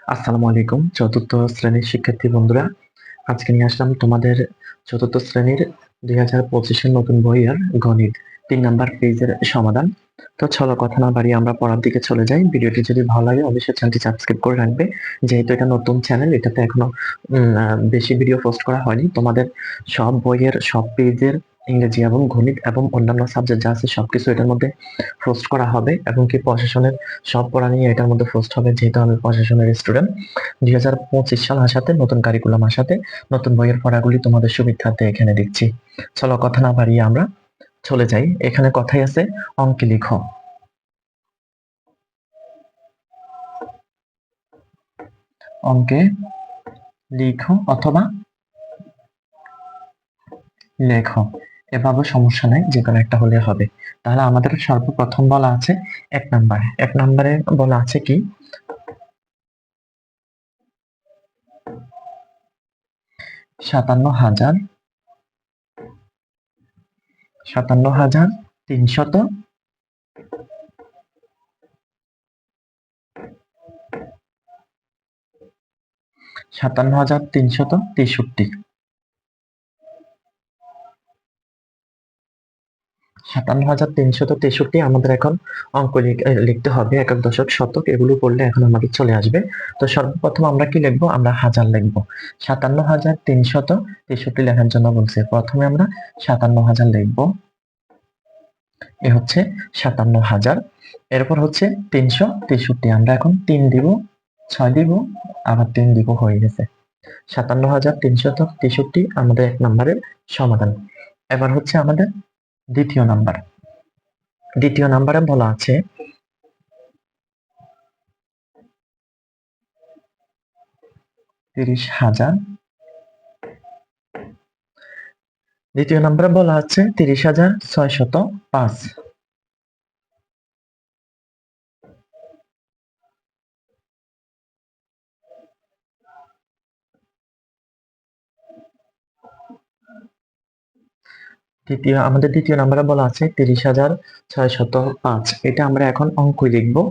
আসসালামু আলাইকুম চতুর্থ শ্রেণীর শিক্ষার্থী বন্ধুরা। আজকে নিয়ে আসলাম তোমাদের চতুর্থ শ্রেণীর 2025-এর নতুন বইয়ের গণিত 3 নাম্বার পেজের সমাধান। তো চলো কথা না বাড়িয়ে আমরা পড়ার দিকে চলে যাই। ভিডিওটি যদি ভালো লাগে অবশ্যই চ্যানেলটি সাবস্ক্রাইব করে রাখবে, যেহেতু এটা নতুন চ্যানেল। এটাতে এখনো বেশি ভিডিও পোস্ট করা হয়নি। তোমাদের সব বইয়ের সব পেজের ইংরেজি এবং গণিত এবং অন্যান্য সাবজেক্ট যা আছে সবকিছু এটার মধ্যে পোস্ট করা হবে, এবং কি প্রশাসনের সব পড়া নিয়ে এটার মধ্যে পোস্ট হবে, যেহেতু আমি প্রশাসনের স্টুডেন্ট। 2025 সাল আসাতে নতুন কারিকুলাম আসাতে নতুন বইয়ের পড়াগুলি তোমাদের সুবিধার্থে এখানে দিচ্ছি। চলো কথা না বাড়িয়ে আমরা চলে যাই। এখানে কথাই আছে অঙ্কে লিখো। অঙ্কে লিখো অথবা লেখো, এভাবে সমস্যা নাই, যে কোনো একটা হলে হবে। তাহলে আমাদের সর্বপ্রথম বলা আছে 1 নাম্বার। 1 নাম্বারে বলা আছে কি 57,000 300 57,363। 57,363 আমাদের এখন অঙ্ক লিখতে হবে, একক দশক শতক এগুলো পড়লে এখন আমাদের চলে আসবে। তো সর্বপ্রথম আমরা কি লিখবো? আমরা হাজার লিখবো। 57,363 লেখার জন্য বলছে, প্রথমে আমরা 57,000 লিখবো। এ হচ্ছে 57,000। এরপর হচ্ছে 363, আমরা এখন 3 দিব, 6 দিব, আবার 3 দিব, হয়ে গেছে 57,363 আমাদের 1 নাম্বারের সমাধান। এবার হচ্ছে আমাদের দ্বিতীয় নাম্বার। দ্বিতীয় নাম্বারে বলা আছে 30,000। দ্বিতীয় নাম্বারে বলা আছে 30,605। আমাদের দ্বিতীয় নাম্বারে বলা আছে 30,605। এটা আমরা এখন অঙ্ক লিখবো।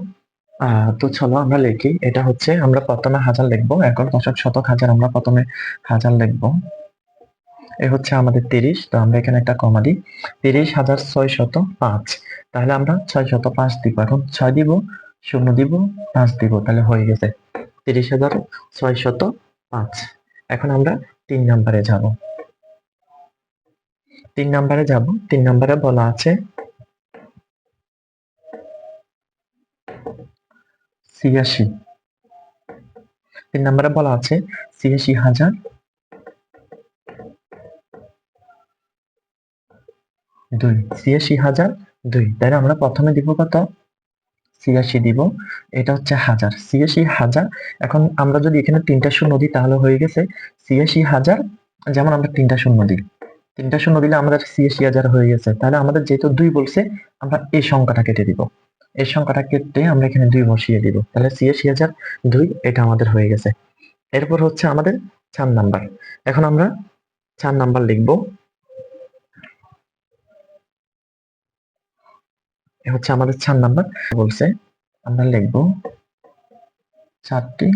তো চলো আমরা লিখি। এটা হচ্ছে আমরা প্রথমে হাজার লিখবো, এখন দশক শতক হাজার আমরা প্রথমে হাজার লিখবো। এ হচ্ছে আমাদের 30, তো আমরা এখানে একটা কমা দিই। 30,605, তাহলে আমরা 605 দিব। এখন 6 দিব, 0 দিব, 5 দিব, তাহলে হয়ে গেছে 30,605। এখন আমরা 3 নাম্বারে যাব। 3 নাম্বারে বলা আছে 86। 3 নাম্বারে বলা আছে 86,002। 86,002, তাহলে আমরা প্রথমে দিব কত? 86 দিব। এটা হচ্ছে হাজার, 86,000। এখন আমরা যদি এখানে 3টা শূন্য দিই তাহলে হয়ে গেছে 86,000। যেমন আমরা 3টা শূন্য দিই, 3টা শূন্য দিলে আমাদের 86,000 হয়ে গেছে। তাহলে আমাদের যেহেতু 2 বলছে, আমরা এই সংখ্যাটা কেটে দিব। এই সংখ্যাটা কেটে আমরা এখানে 2 বসিয়ে দিব, তাহলে 86,002 এটা আমাদের হয়ে গেছে। এরপর হচ্ছে আমাদের 4 নাম্বার। এখন আমরা 4 নাম্বার লিখবো। এ হচ্ছে আমাদের 4 নাম্বার। বলছে আমরা লিখবো 4টি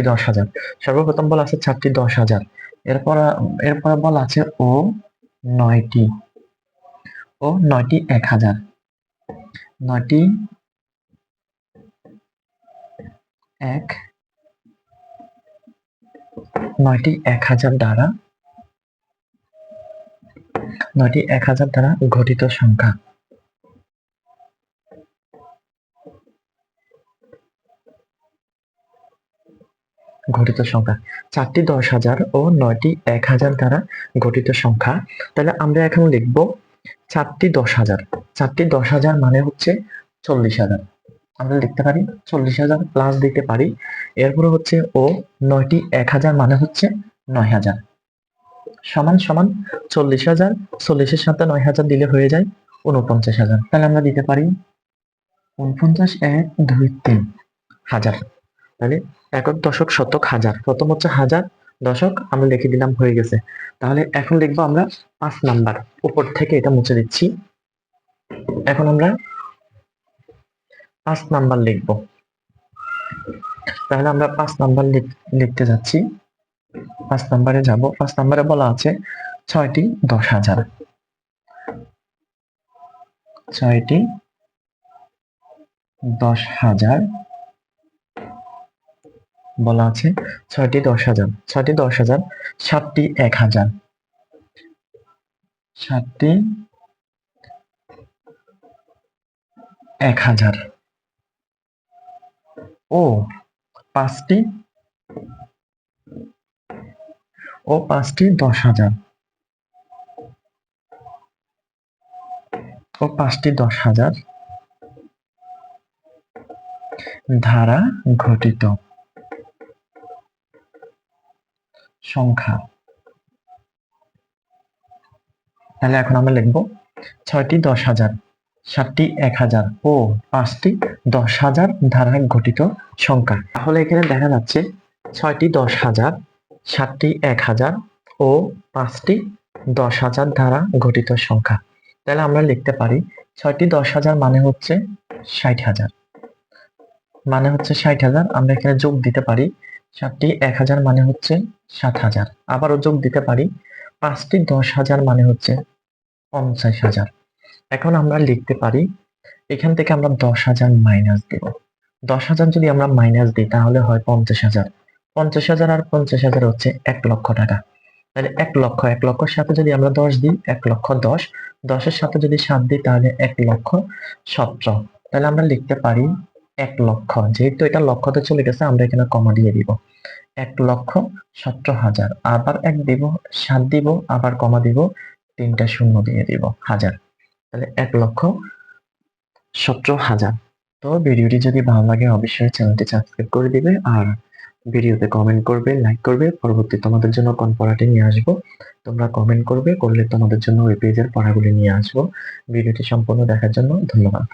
10,000। সর্বপ্রথম বলা আছে 4টি 10,000। এরপর এরপর বলা আছে ও 9টি, ও 9টি 1,000। 9টি 1, 9টি 1,000 দ্বারা, 9টি 1,000 দ্বারা গঠিত সংখ্যা। গঠিত সংখ্যা 4টি 10,000 ও 9টি 1,000 দ্বারা গঠিত সংখ্যা। তাহলে আমরা এখন লিখব 4টি 10,000। 4টি 10,000 মানে হচ্ছে 40,000। আমরা লিখতে পারি 40,000 প্লাস দিতে পারি। এরপরে হচ্ছে ও 9টি 1,000 মানে হচ্ছে 9,000 সমান সমান 40,000। 40-এর সাথে 9,000 দিলে হয়ে যায় 49,000। তাহলে আমরা দিতে পারি 49, 1, 2, 3 হাজার। তাহলে একক দশক শতক হাজার, প্রথম হচ্ছে হাজার, দশক আমরা লিখে দিলাম, হয়ে গেছে। তাহলে এখন লিখবো আমরা 5 নাম্বার। উপর থেকে এটা মুছে দিচ্ছি। এখন আমরা 5 নাম্বার লিখব। তাহলে আমরা 5 নাম্বার লিখতে যাচ্ছি। 5 নাম্বারে যাব। 5 নাম্বারে বলা আছে 6টি 10,000। 6টি 10,000 বলা আছে। 6টি 10,000, 6টি 10,000, 7টি 1,000, 7টি 1,000 ও 5টি 10,000 ও 5টি 10,000 দ্বারা গঠিত সংখ্যা। তাহলে এখন আমরা লিখব 6টি 10,000, 7টি 1,000 ও 5টি 10,000 দ্বারা গঠিত সংখ্যা। তাহলে এখানে দেখা যাচ্ছে 6টি 10,000, 7টি 1,000 ও 5টি 10,000 দ্বারা গঠিত সংখ্যা। তাহলে আমরা লিখতে পারি 6টি 10,000 মানে হচ্ছে 60,000, মানে হচ্ছে 60,000। আমরা এখানে যোগ দিতে পারি 7টি 1,000 মানে হচ্ছে 7,000, আবারও যোগ দিতে পারি 5টি 10,000 মানে হচ্ছে 50,000। এখন আমরা লিখতে পারি এখান থেকে আমরা 10,000 মাইনাস দেব। 10,000 যদি আমরা মাইনাস দিই তাহলে হয় 50,000। 50,000 আর 50,000 হচ্ছে 1 লক্ষ টাকা। তাহলে 1 লক্ষ, 1 লক্ষের সাথে যদি আমরা 10 দিই 1 লক্ষ 10, 10-এর সাথে যদি 7 দিই তাহলে 1 লক্ষ 17। তাহলে আমরা লিখতে পারি 1 লক্ষ, যেহেতু এটা লক্ষতে চলে গেছে আমরা এখানে কমা দিয়ে দিব, 1,17,000। আবার 1 দিব, 7 দিব, আবার কমা দিব, 3টা শূন্য দিয়ে দিব, হাজার। তাহলে 1,17,000। তো ভিডিওটি যদি ভালো লাগে অবশ্যই চ্যানেলটি সাবস্ক্রাইব করে দিবে আর ভিডিওতে কমেন্ট করবে, লাইক করবে। পরবর্তী তোমাদের জন্য কোন পড়াটি নিয়ে আসবো তোমরা কমেন্ট করবে, করলে তোমাদের জন্য ওই পেজের পড়াগুলি নিয়ে আসবো। ভিডিওটি সম্পূর্ণ দেখার জন্য ধন্যবাদ।